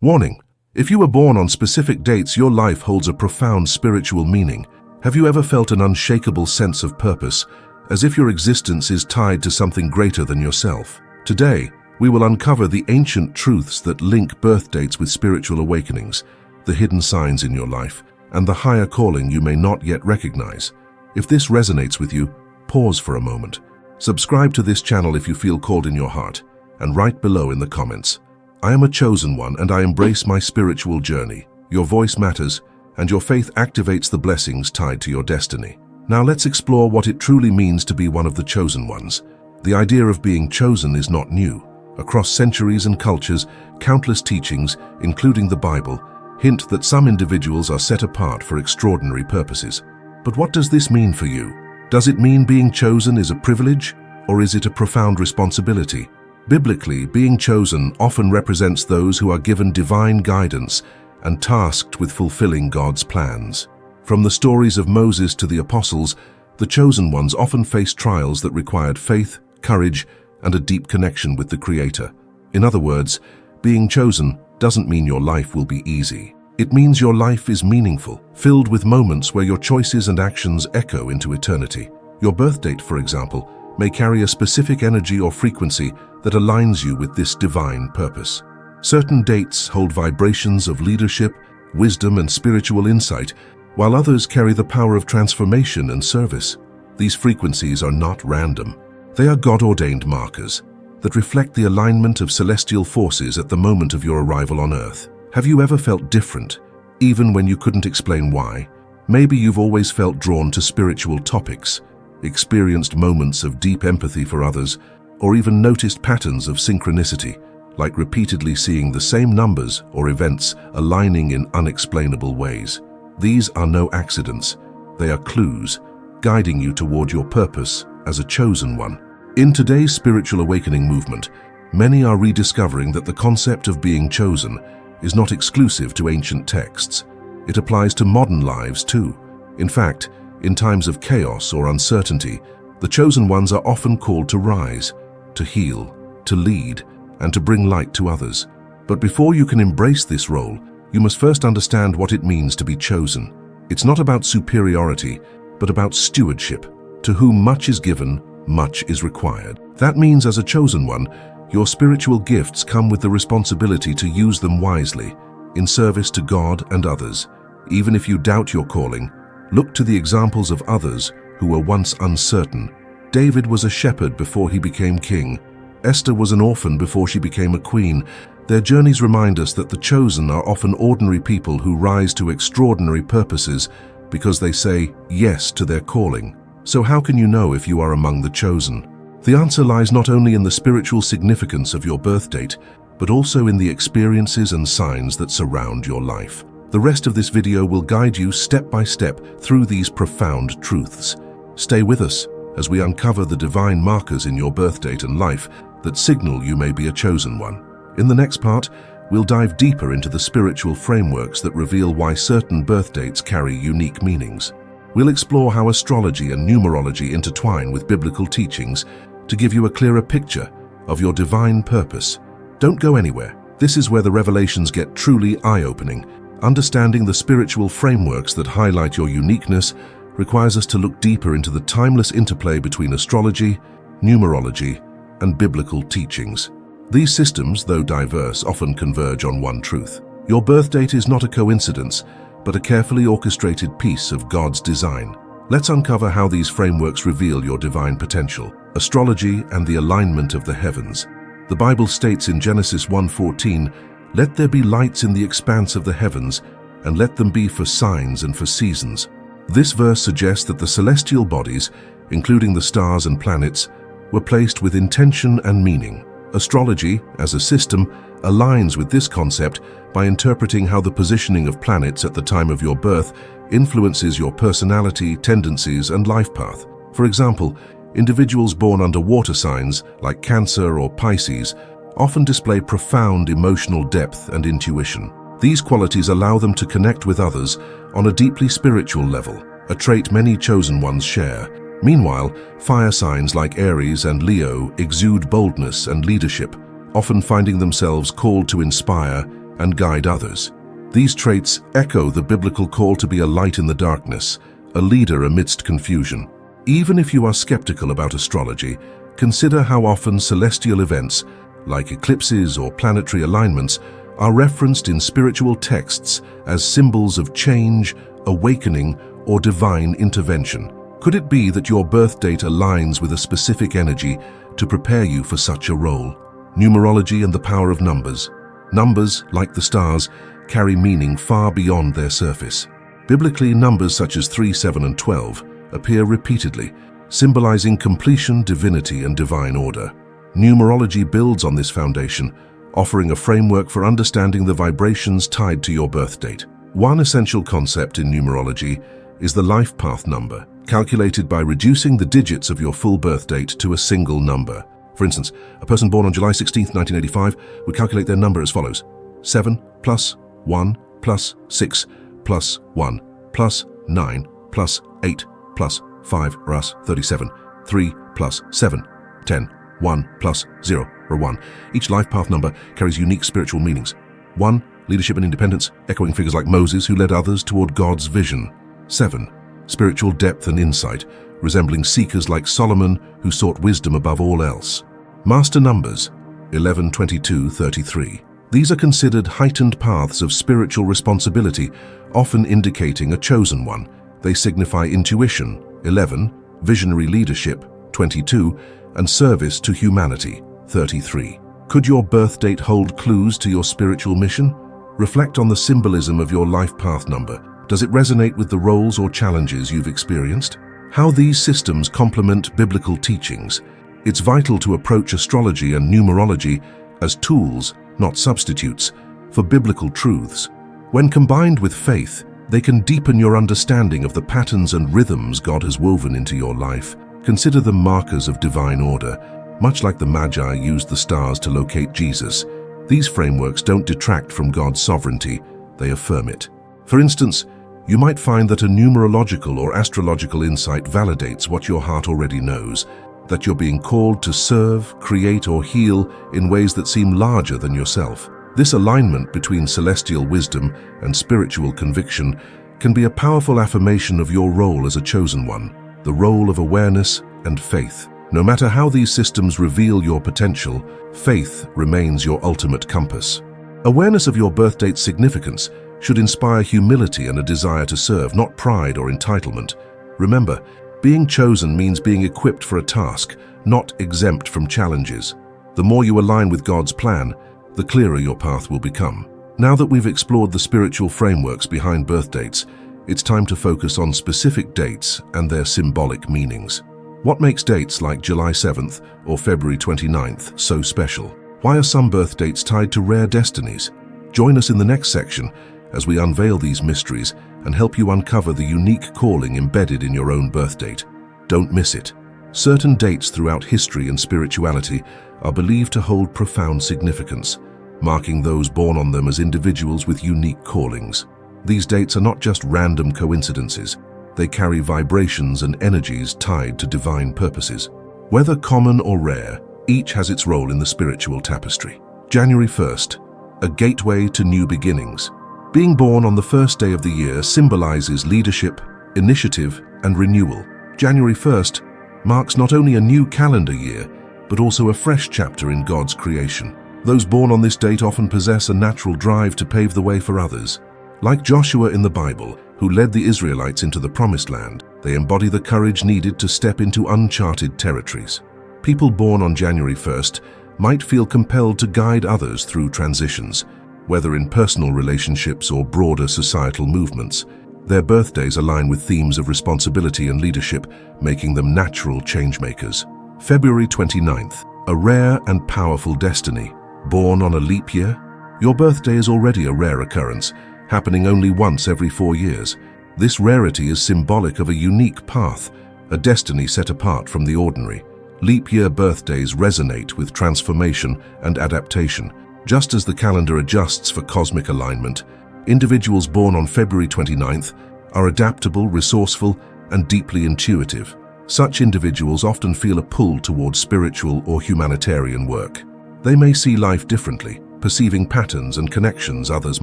Warning: if you were born on specific dates, your life holds a profound spiritual meaning. Have you ever felt an unshakable sense of purpose, as if your existence is tied to something greater than yourself? Today, we will uncover the ancient truths that link birth dates with spiritual awakenings, the hidden signs in your life, and the higher calling you may not yet recognize. If this resonates with you, pause for a moment. Subscribe to this channel if you feel called in your heart, and write below in the comments, "I am a chosen one and I embrace my spiritual journey." Your voice matters, and your faith activates the blessings tied to your destiny. Now let's explore what it truly means to be one of the chosen ones. The idea of being chosen is not new. Across centuries and cultures, countless teachings, including the Bible, hint that some individuals are set apart for extraordinary purposes. But what does this mean for you? Does it mean being chosen is a privilege, or is it a profound responsibility? Biblically, being chosen often represents those who are given divine guidance and tasked with fulfilling God's plans. From the stories of Moses to the apostles, the chosen ones often faced trials that required faith, courage, and a deep connection with the Creator. In other words, being chosen doesn't mean your life will be easy. It means your life is meaningful, filled with moments where your choices and actions echo into eternity. Your birth date, for example, may carry a specific energy or frequency that aligns you with this divine purpose. Certain dates hold vibrations of leadership, wisdom, and spiritual insight, while others carry the power of transformation and service. These frequencies are not random. They are God-ordained markers that reflect the alignment of celestial forces at the moment of your arrival on Earth. Have you ever felt different, even when you couldn't explain why? Maybe you've always felt drawn to spiritual topics, experienced moments of deep empathy for others, or even noticed patterns of synchronicity, like repeatedly seeing the same numbers or events aligning in unexplainable ways. These are no accidents. They are clues, guiding you toward your purpose as a chosen one. In today's spiritual awakening movement, many are rediscovering that the concept of being chosen is not exclusive to ancient texts. It applies to modern lives too. In fact, in times of chaos or uncertainty, the chosen ones are often called to rise, to heal, to lead, and to bring light to others. But before you can embrace this role, you must first understand what it means to be chosen. It's not about superiority, but about stewardship. To whom much is given, much is required. That means, as a chosen one, your spiritual gifts come with the responsibility to use them wisely, in service to God and others. Even if you doubt your calling, look to the examples of others who were once uncertain. David was a shepherd before he became king. Esther was an orphan before she became a queen. Their journeys remind us that the chosen are often ordinary people who rise to extraordinary purposes because they say yes to their calling. So how can you know if you are among the chosen? The answer lies not only in the spiritual significance of your birth date, but also in the experiences and signs that surround your life. The rest of this video will guide you step by step through these profound truths. Stay with us as we uncover the divine markers in your birth date and life that signal you may be a chosen one. In the next part, we'll dive deeper into the spiritual frameworks that reveal why certain birth dates carry unique meanings. We'll explore how astrology and numerology intertwine with biblical teachings to give you a clearer picture of your divine purpose. Don't go anywhere. This is where the revelations get truly eye-opening. Understanding the spiritual frameworks that highlight your uniqueness requires us to look deeper into the timeless interplay between astrology, numerology, and biblical teachings. These systems, though diverse, often converge on one truth. Your birth date is not a coincidence, but a carefully orchestrated piece of God's design. Let's uncover how these frameworks reveal your divine potential. Astrology and the alignment of the heavens. The Bible states in Genesis 1:14, "Let there be lights in the expanse of the heavens, and let them be for signs and for seasons." This verse suggests that the celestial bodies, including the stars and planets, were placed with intention and meaning. Astrology, as a system, aligns with this concept by interpreting how the positioning of planets at the time of your birth influences your personality, tendencies, and life path. For example, individuals born under water signs, like Cancer or Pisces, often display profound emotional depth and intuition. These qualities allow them to connect with others on a deeply spiritual level, a trait many chosen ones share. Meanwhile, fire signs like Aries and Leo exude boldness and leadership, often finding themselves called to inspire, and guide others. These traits echo the biblical call to be a light in the darkness, a leader amidst confusion. Even if you are skeptical about astrology, consider how often celestial events, like eclipses or planetary alignments, are referenced in spiritual texts as symbols of change, awakening, or divine intervention. Could it be that your birth date aligns with a specific energy to prepare you for such a role? Numerology and the power of numbers. Numbers, like the stars, carry meaning far beyond their surface. Biblically, numbers such as 3, 7, and 12 appear repeatedly, symbolizing completion, divinity, and divine order. Numerology builds on this foundation, offering a framework for understanding the vibrations tied to your birth date. One essential concept in numerology is the life path number, calculated by reducing the digits of your full birth date to a single number. For instance, a person born on July 16, 1985 would calculate their number as follows: 7 plus 1 plus 6 plus 1 plus 9 plus 8 plus 5 plus 37, 3 plus 7, 10, 1 plus 0 or 1. Each life path number carries unique spiritual meanings. 1. Leadership and independence, echoing figures like Moses who led others toward God's vision. 7. Spiritual depth and insight, resembling seekers like Solomon who sought wisdom above all else. Master numbers, 11, 22, 33. These are considered heightened paths of spiritual responsibility, often indicating a chosen one. They signify intuition, 11, visionary leadership, 22, and service to humanity, 33. Could your birth date hold clues to your spiritual mission? Reflect on the symbolism of your life path number. Does it resonate with the roles or challenges you've experienced? How these systems complement biblical teachings. It's vital to approach astrology and numerology as tools, not substitutes, for biblical truths. When combined with faith, they can deepen your understanding of the patterns and rhythms God has woven into your life. Consider them markers of divine order. Much like the Magi used the stars to locate Jesus, these frameworks don't detract from God's sovereignty, they affirm it. For instance, you might find that a numerological or astrological insight validates what your heart already knows, that you're being called to serve, create, or heal in ways that seem larger than yourself. This alignment between celestial wisdom and spiritual conviction can be a powerful affirmation of your role as a chosen one, the role of awareness and faith. No matter how these systems reveal your potential, faith remains your ultimate compass. Awareness of your birth date's significance should inspire humility and a desire to serve, not pride or entitlement. Remember, being chosen means being equipped for a task, not exempt from challenges. The more you align with God's plan, the clearer your path will become. Now that we've explored the spiritual frameworks behind birth dates, it's time to focus on specific dates and their symbolic meanings. What makes dates like July 7th or February 29th so special? Why are some birth dates tied to rare destinies? Join us in the next section as we unveil these mysteries and help you uncover the unique calling embedded in your own birth date. Don't miss it. Certain dates throughout history and spirituality are believed to hold profound significance, marking those born on them as individuals with unique callings. These dates are not just random coincidences. They carry vibrations and energies tied to divine purposes. Whether common or rare, each has its role in the spiritual tapestry. January 1st, a gateway to new beginnings. Being born on the first day of the year symbolizes leadership, initiative, and renewal. January 1st marks not only a new calendar year, but also a fresh chapter in God's creation. Those born on this date often possess a natural drive to pave the way for others. Like Joshua in the Bible, who led the Israelites into the Promised Land, they embody the courage needed to step into uncharted territories. People born on January 1st might feel compelled to guide others through transitions, whether in personal relationships or broader societal movements. Their birthdays align with themes of responsibility and leadership, making them natural changemakers. February 29th, a rare and powerful destiny. Born on a leap year? Your birthday is already a rare occurrence, happening only once every 4 years. This rarity is symbolic of a unique path, a destiny set apart from the ordinary. Leap year birthdays resonate with transformation and adaptation. Just as the calendar adjusts for cosmic alignment, individuals born on February 29th are adaptable, resourceful, and deeply intuitive. Such individuals often feel a pull towards spiritual or humanitarian work. They may see life differently, perceiving patterns and connections others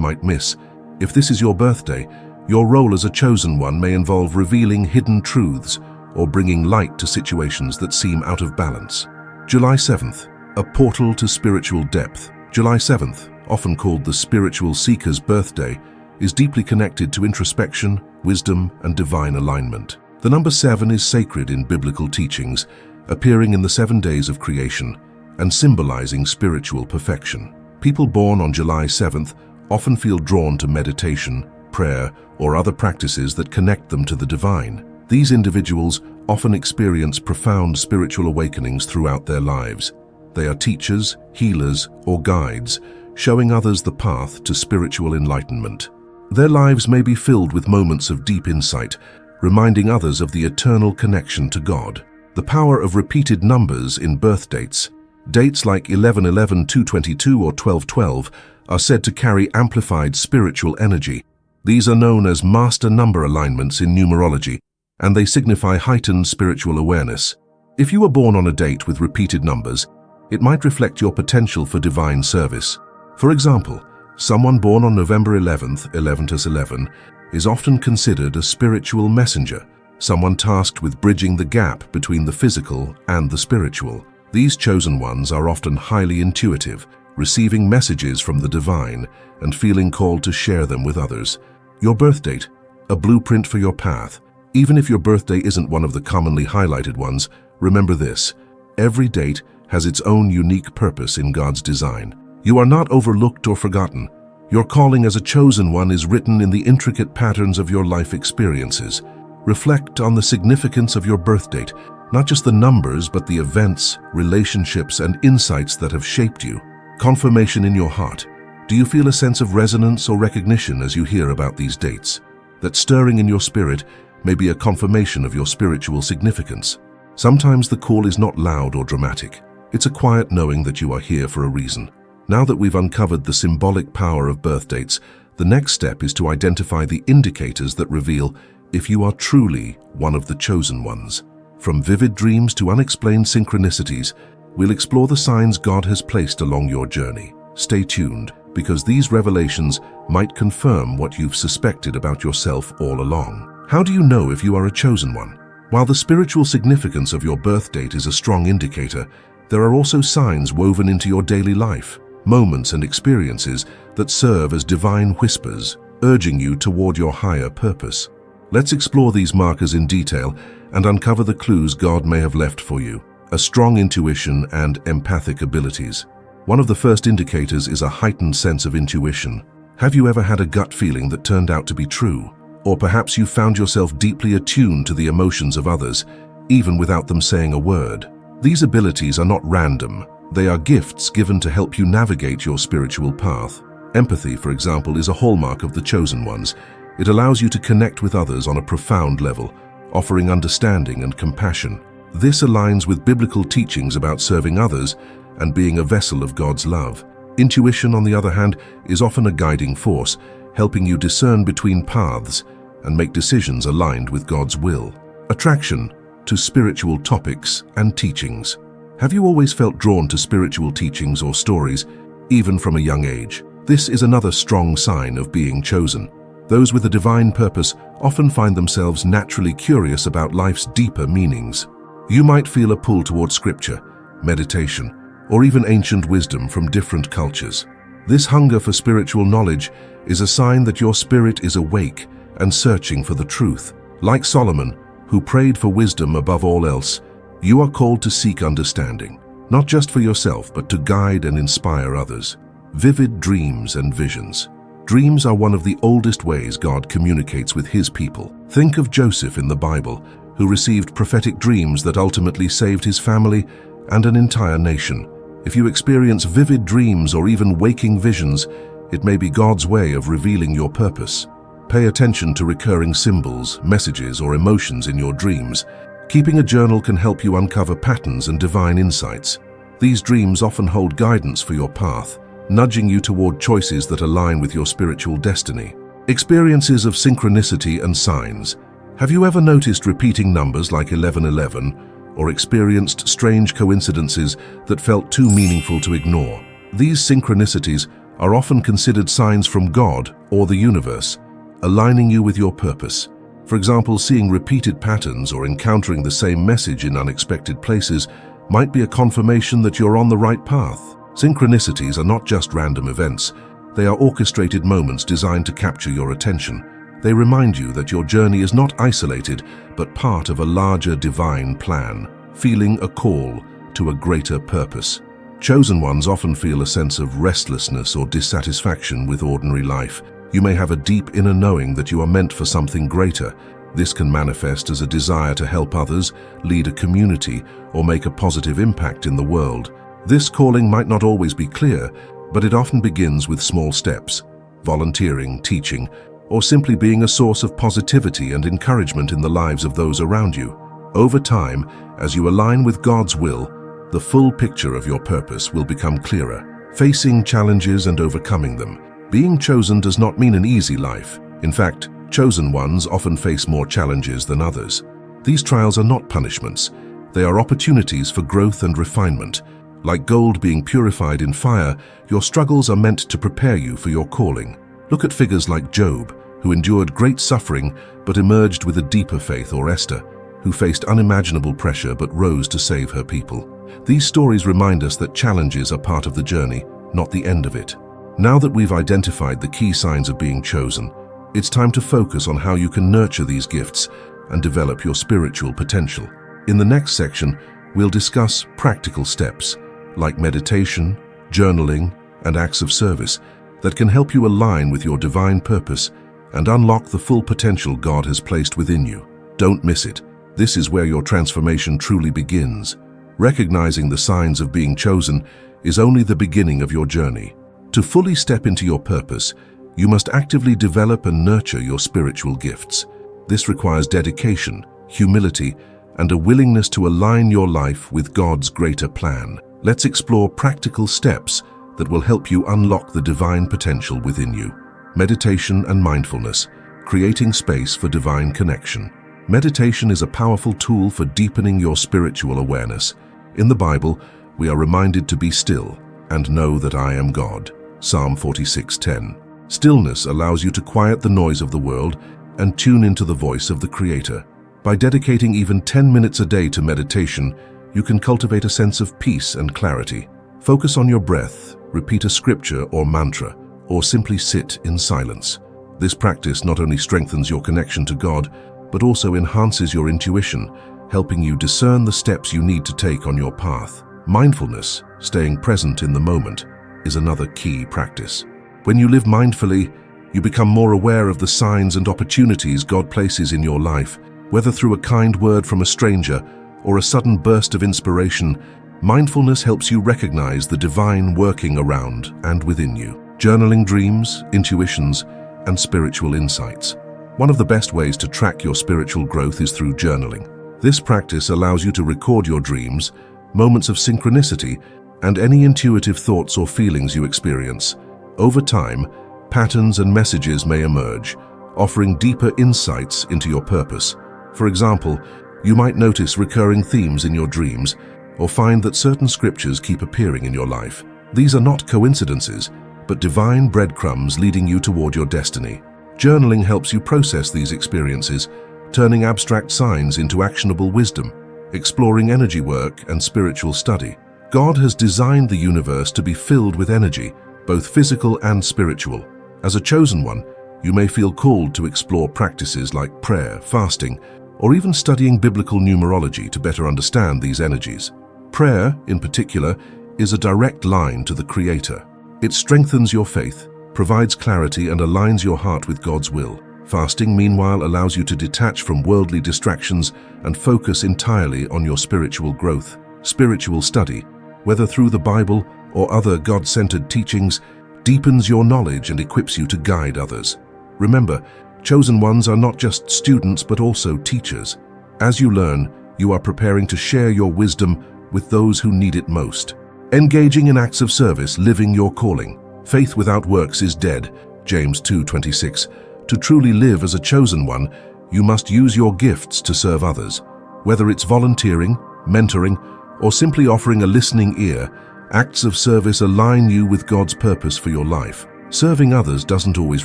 might miss. If this is your birthday, your role as a chosen one may involve revealing hidden truths or bringing light to situations that seem out of balance. July 7th, a portal to spiritual depth. July 7th, often called the spiritual seeker's birthday, is deeply connected to introspection, wisdom, and divine alignment. The number 7 is sacred in biblical teachings, appearing in the 7 days of creation and symbolizing spiritual perfection. People born on July 7th often feel drawn to meditation, prayer, or other practices that connect them to the divine. These individuals often experience profound spiritual awakenings throughout their lives. They are teachers, healers, or guides, showing others the path to spiritual enlightenment. Their lives may be filled with moments of deep insight, reminding others of the eternal connection to God. The power of repeated numbers in birth dates. Dates like 1111, 222, or 1212 are said to carry amplified spiritual energy. These are known as master number alignments in numerology, and they signify heightened spiritual awareness. If you were born on a date with repeated numbers, it might reflect your potential for divine service. For example, someone born on November 11th, 11+11, is often considered a spiritual messenger, someone tasked with bridging the gap between the physical and the spiritual. These chosen ones are often highly intuitive, receiving messages from the divine and feeling called to share them with others. Your birth date, a blueprint for your path. Even if your birthday isn't one of the commonly highlighted ones, remember this: every date has its own unique purpose in God's design. You are not overlooked or forgotten. Your calling as a chosen one is written in the intricate patterns of your life experiences. Reflect on the significance of your birth date, not just the numbers, but the events, relationships, and insights that have shaped you. Confirmation in your heart. Do you feel a sense of resonance or recognition as you hear about these dates? That stirring in your spirit may be a confirmation of your spiritual significance. Sometimes the call is not loud or dramatic. It's a quiet knowing that you are here for a reason. Now that we've uncovered the symbolic power of birth dates, the next step is to identify the indicators that reveal if you are truly one of the chosen ones. From vivid dreams to unexplained synchronicities, we'll explore the signs God has placed along your journey. Stay tuned, because these revelations might confirm what you've suspected about yourself all along. How do you know if you are a chosen one? While the spiritual significance of your birth date is a strong indicator, there are also signs woven into your daily life, moments and experiences that serve as divine whispers, urging you toward your higher purpose. Let's explore these markers in detail and uncover the clues God may have left for you. A strong intuition and empathic abilities. One of the first indicators is a heightened sense of intuition. Have you ever had a gut feeling that turned out to be true? Or perhaps you found yourself deeply attuned to the emotions of others, even without them saying a word. These abilities are not random. They are gifts given to help you navigate your spiritual path. Empathy, for example, is a hallmark of the chosen ones. It allows you to connect with others on a profound level, offering understanding and compassion. This aligns with biblical teachings about serving others and being a vessel of God's love. Intuition, on the other hand, is often a guiding force, helping you discern between paths and make decisions aligned with God's will. Attraction to spiritual topics and teachings. Have you always felt drawn to spiritual teachings or stories, even from a young age? This is another strong sign of being chosen. Those with a divine purpose often find themselves naturally curious about life's deeper meanings. You might feel a pull toward scripture, meditation, or even ancient wisdom from different cultures. This hunger for spiritual knowledge is a sign that your spirit is awake and searching for the truth. Like Solomon, who prayed for wisdom above all else, you are called to seek understanding, not just for yourself, but to guide and inspire others. Vivid dreams and visions. Dreams are one of the oldest ways God communicates with His people. Think of Joseph in the Bible, who received prophetic dreams that ultimately saved his family and an entire nation. If you experience vivid dreams or even waking visions, it may be God's way of revealing your purpose. Pay attention to recurring symbols, messages, or emotions in your dreams. Keeping a journal can help you uncover patterns and divine insights. These dreams often hold guidance for your path, nudging you toward choices that align with your spiritual destiny. Experiences of synchronicity and signs. Have you ever noticed repeating numbers like 1111 or experienced strange coincidences that felt too meaningful to ignore? These synchronicities are often considered signs from God or the universe, aligning you with your purpose. For example, seeing repeated patterns or encountering the same message in unexpected places might be a confirmation that you're on the right path. Synchronicities are not just random events. They are orchestrated moments designed to capture your attention. They remind you that your journey is not isolated, but part of a larger divine plan, feeling a call to a greater purpose. Chosen ones often feel a sense of restlessness or dissatisfaction with ordinary life. You may have a deep inner knowing that you are meant for something greater. This can manifest as a desire to help others, lead a community, or make a positive impact in the world. This calling might not always be clear, but it often begins with small steps: volunteering, teaching, or simply being a source of positivity and encouragement in the lives of those around you. Over time, as you align with God's will, the full picture of your purpose will become clearer. Facing challenges and overcoming them. Being chosen does not mean an easy life. In fact, chosen ones often face more challenges than others. These trials are not punishments. They are opportunities for growth and refinement. Like gold being purified in fire, your struggles are meant to prepare you for your calling. Look at figures like Job, who endured great suffering but emerged with a deeper faith, or Esther, who faced unimaginable pressure but rose to save her people. These stories remind us that challenges are part of the journey, not the end of it. Now that we've identified the key signs of being chosen, it's time to focus on how you can nurture these gifts and develop your spiritual potential. In the next section, we'll discuss practical steps like meditation, journaling, and acts of service that can help you align with your divine purpose and unlock the full potential God has placed within you. Don't miss it. This is where your transformation truly begins. Recognizing the signs of being chosen is only the beginning of your journey. To fully step into your purpose, you must actively develop and nurture your spiritual gifts. This requires dedication, humility, and a willingness to align your life with God's greater plan. Let's explore practical steps that will help you unlock the divine potential within you. Meditation and mindfulness, creating space for divine connection. Meditation is a powerful tool for deepening your spiritual awareness. In the Bible, we are reminded to be still and know that I am God. Psalm 46:10. Stillness allows you to quiet the noise of the world and tune into the voice of the Creator. By dedicating even 10 minutes a day to meditation, you can cultivate a sense of peace and clarity. Focus on your breath, repeat a scripture or mantra, or simply sit in silence. This practice not only strengthens your connection to God, but also enhances your intuition, helping you discern the steps you need to take on your path. Mindfulness, staying present in the moment, is another key practice. When you live mindfully, you become more aware of the signs and opportunities God places in your life. Whether through a kind word from a stranger or a sudden burst of inspiration, mindfulness helps you recognize the divine working around and within you. Journaling dreams, intuitions, and spiritual insights. One of the best ways to track your spiritual growth is through journaling. This practice allows you to record your dreams, moments of synchronicity, and any intuitive thoughts or feelings you experience. Over time, patterns and messages may emerge, offering deeper insights into your purpose. For example, you might notice recurring themes in your dreams or find that certain scriptures keep appearing in your life. These are not coincidences, but divine breadcrumbs leading you toward your destiny. Journaling helps you process these experiences, turning abstract signs into actionable wisdom, exploring energy work and spiritual study. God has designed the universe to be filled with energy, both physical and spiritual. As a chosen one, you may feel called to explore practices like prayer, fasting, or even studying biblical numerology to better understand these energies. Prayer, in particular, is a direct line to the Creator. It strengthens your faith, provides clarity, and aligns your heart with God's will. Fasting, meanwhile, allows you to detach from worldly distractions and focus entirely on your spiritual growth. Spiritual study, whether through the Bible or other God-centered teachings, deepens your knowledge and equips you to guide others. Remember, chosen ones are not just students but also teachers. As you learn, you are preparing to share your wisdom with those who need it most. Engaging in acts of service, living your calling. Faith without works is dead, James 2:26. To truly live as a chosen one, you must use your gifts to serve others. Whether it's volunteering, mentoring, or simply offering a listening ear, Acts of service align you with God's purpose for your life. Serving others doesn't always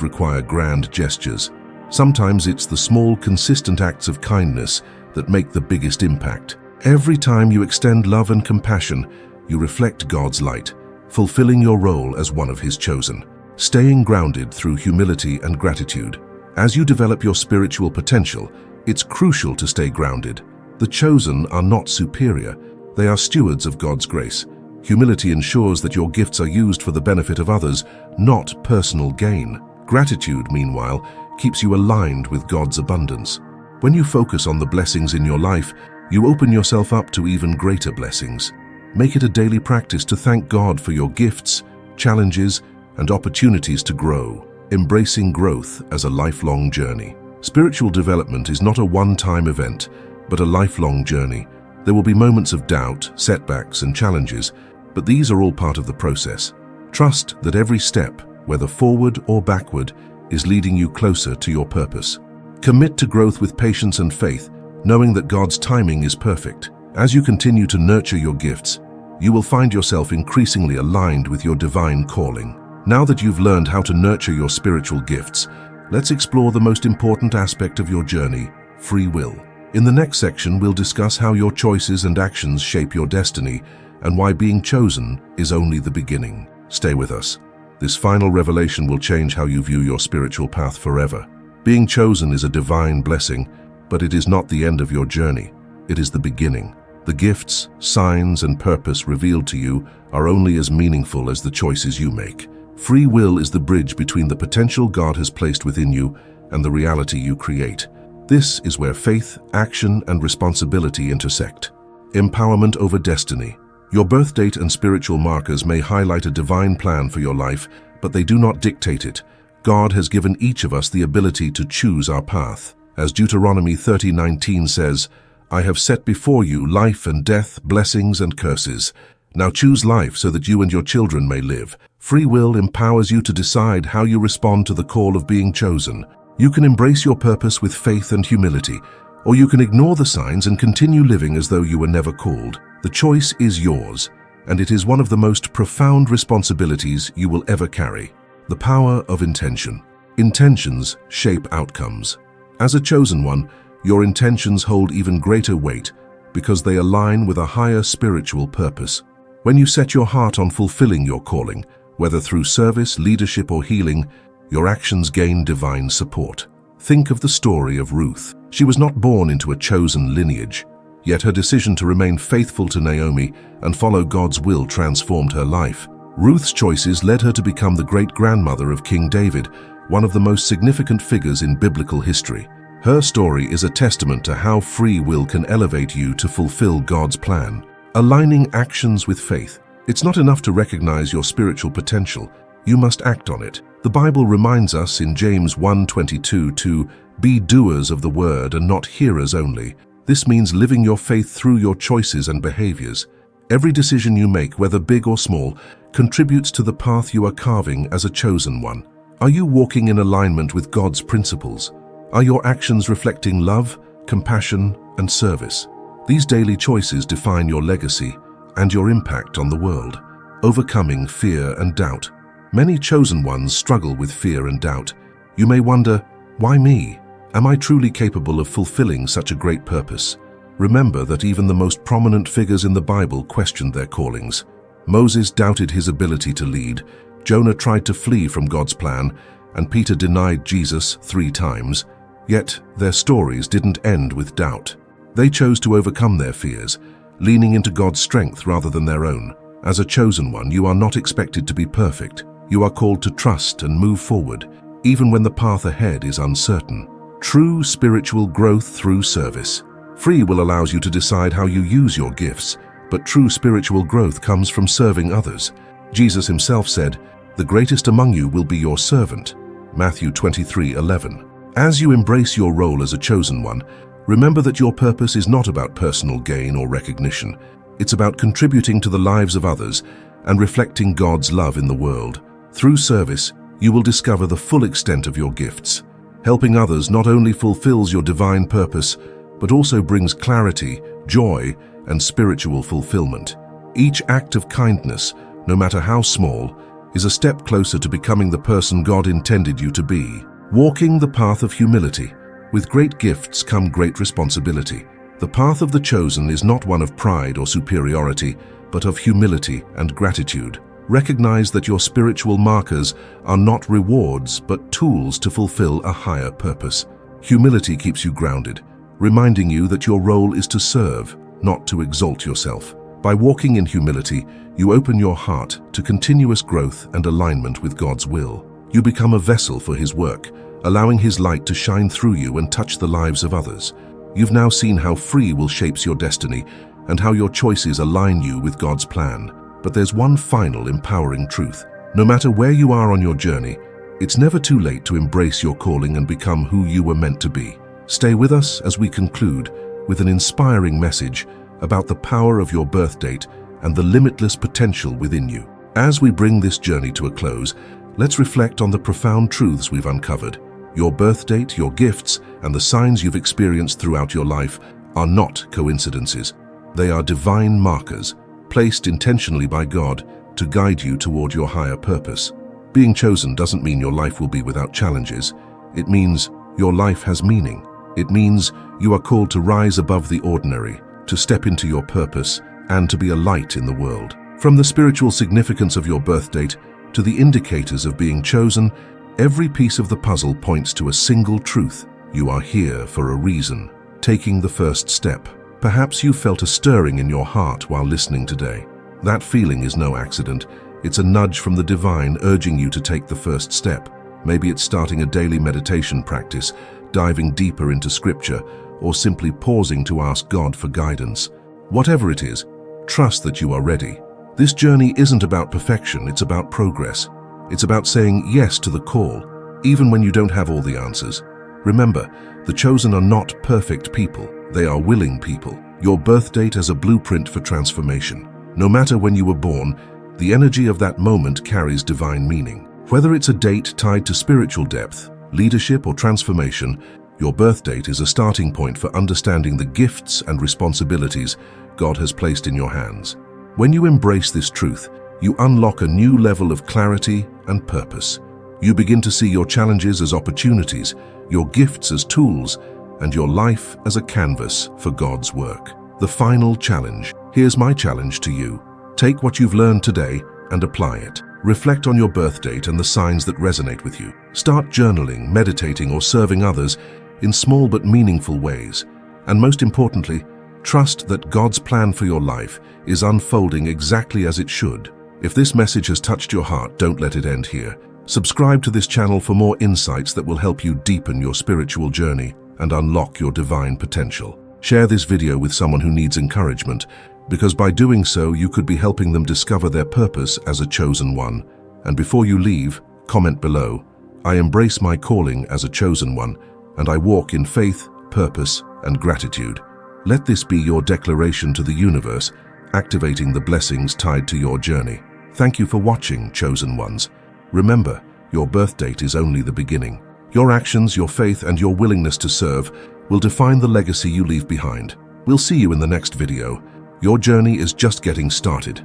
require grand gestures. Sometimes it's the small, consistent acts of kindness that make the biggest impact. Every time you extend love and compassion, you reflect God's light, fulfilling your role as one of His chosen. Staying grounded through humility and gratitude. As you develop your spiritual potential, it's crucial to stay grounded. The chosen are not superior. They are stewards of God's grace. Humility ensures that your gifts are used for the benefit of others, not personal gain. Gratitude, meanwhile, keeps you aligned with God's abundance. When you focus on the blessings in your life, you open yourself up to even greater blessings. Make it a daily practice to thank God for your gifts, challenges, and opportunities to grow, embracing growth as a lifelong journey. Spiritual development is not a one-time event, but a lifelong journey. There will be moments of doubt, setbacks, and challenges, but these are all part of the process. Trust that every step, whether forward or backward, is leading you closer to your purpose. Commit to growth with patience and faith, knowing that God's timing is perfect. As you continue to nurture your gifts, you will find yourself increasingly aligned with your divine calling. Now that you've learned how to nurture your spiritual gifts, let's explore the most important aspect of your journey, free will. In the next section, we'll discuss how your choices and actions shape your destiny and why being chosen is only the beginning. Stay with us. This final revelation will change how you view your spiritual path forever. Being chosen is a divine blessing, but it is not the end of your journey. It is the beginning. The gifts, signs, and purpose revealed to you are only as meaningful as the choices you make. Free will is the bridge between the potential God has placed within you and the reality you create. This is where faith, action, and responsibility intersect. Empowerment over destiny. Your birth date and spiritual markers may highlight a divine plan for your life, but they do not dictate it. God has given each of us the ability to choose our path. As Deuteronomy 30:19 says, "I have set before you life and death, blessings and curses. Now choose life so that you and your children may live." Free will empowers you to decide how you respond to the call of being chosen. You can embrace your purpose with faith and humility, or you can ignore the signs and continue living as though you were never called. The choice is yours, and it is one of the most profound responsibilities you will ever carry. The power of intention. Intentions shape outcomes. As a chosen one, your intentions hold even greater weight because they align with a higher spiritual purpose. When you set your heart on fulfilling your calling, whether through service, leadership, or healing, your actions gain divine support. Think of the story of Ruth. She was not born into a chosen lineage, yet her decision to remain faithful to Naomi and follow God's will transformed her life. Ruth's choices led her to become the great-grandmother of King David, one of the most significant figures in biblical history. Her story is a testament to how free will can elevate you to fulfill God's plan. Aligning actions with faith. It's not enough to recognize your spiritual potential. You must act on it. The Bible reminds us in James 1:22 to be doers of the word and not hearers only. This means living your faith through your choices and behaviors. Every decision you make, whether big or small, contributes to the path you are carving as a chosen one. Are you walking in alignment with God's principles? Are your actions reflecting love, compassion, and service? These daily choices define your legacy and your impact on the world. Overcoming fear and doubt. Many chosen ones struggle with fear and doubt. You may wonder, why me? Am I truly capable of fulfilling such a great purpose? Remember that even the most prominent figures in the Bible questioned their callings. Moses doubted his ability to lead, Jonah tried to flee from God's plan, and Peter denied Jesus 3 times. Yet their stories didn't end with doubt. They chose to overcome their fears, leaning into God's strength rather than their own. As a chosen one, you are not expected to be perfect. You are called to trust and move forward, even when the path ahead is uncertain. True spiritual growth through service. Free will allows you to decide how you use your gifts, but true spiritual growth comes from serving others. Jesus himself said, "The greatest among you will be your servant." Matthew 23:11. As you embrace your role as a chosen one, remember that your purpose is not about personal gain or recognition. It's about contributing to the lives of others and reflecting God's love in the world. Through service, you will discover the full extent of your gifts. Helping others not only fulfills your divine purpose, but also brings clarity, joy, and spiritual fulfillment. Each act of kindness, no matter how small, is a step closer to becoming the person God intended you to be. Walking the path of humility. With great gifts come great responsibility. The path of the chosen is not one of pride or superiority, but of humility and gratitude. Recognize that your spiritual markers are not rewards, but tools to fulfill a higher purpose. Humility keeps you grounded, reminding you that your role is to serve, not to exalt yourself. By walking in humility, you open your heart to continuous growth and alignment with God's will. You become a vessel for His work, allowing His light to shine through you and touch the lives of others. You've now seen how free will shapes your destiny and how your choices align you with God's plan. But there's one final empowering truth. No matter where you are on your journey, it's never too late to embrace your calling and become who you were meant to be. Stay with us as we conclude with an inspiring message about the power of your birth date and the limitless potential within you. As we bring this journey to a close, let's reflect on the profound truths we've uncovered. Your birth date, your gifts, and the signs you've experienced throughout your life are not coincidences. They are divine markers, placed intentionally by God to guide you toward your higher purpose. Being chosen doesn't mean your life will be without challenges. It means your life has meaning. It means you are called to rise above the ordinary, to step into your purpose, and to be a light in the world. From the spiritual significance of your birth date to the indicators of being chosen, every piece of the puzzle points to a single truth. You are here for a reason. Taking the first step. Perhaps you felt a stirring in your heart while listening today. That feeling is no accident. It's a nudge from the divine urging you to take the first step. Maybe it's starting a daily meditation practice, diving deeper into scripture, or simply pausing to ask God for guidance. Whatever it is, trust that you are ready. This journey isn't about perfection, it's about progress. It's about saying yes to the call, even when you don't have all the answers. Remember, the chosen are not perfect people, they are willing people. Your birth date is a blueprint for transformation. No matter when you were born, the energy of that moment carries divine meaning. Whether it's a date tied to spiritual depth, leadership, or transformation, your birth date is a starting point for understanding the gifts and responsibilities God has placed in your hands. When you embrace this truth, you unlock a new level of clarity and purpose. You begin to see your challenges as opportunities, your gifts as tools, and your life as a canvas for God's work. The final challenge. Here's my challenge to you. Take what you've learned today and apply it. Reflect on your birth date and the signs that resonate with you. Start journaling, meditating, or serving others in small but meaningful ways. And most importantly, trust that God's plan for your life is unfolding exactly as it should. If this message has touched your heart, don't let it end here. Subscribe to this channel for more insights that will help you deepen your spiritual journey and unlock your divine potential. Share this video with someone who needs encouragement, because by doing so, you could be helping them discover their purpose as a chosen one. And before you leave, comment below, "I embrace my calling as a chosen one, and I walk in faith, purpose, and gratitude." Let this be your declaration to the universe, activating the blessings tied to your journey. Thank you for watching, chosen ones. Remember, your birth date is only the beginning. Your actions, your faith, and your willingness to serve will define the legacy you leave behind. We'll see you in the next video. Your journey is just getting started.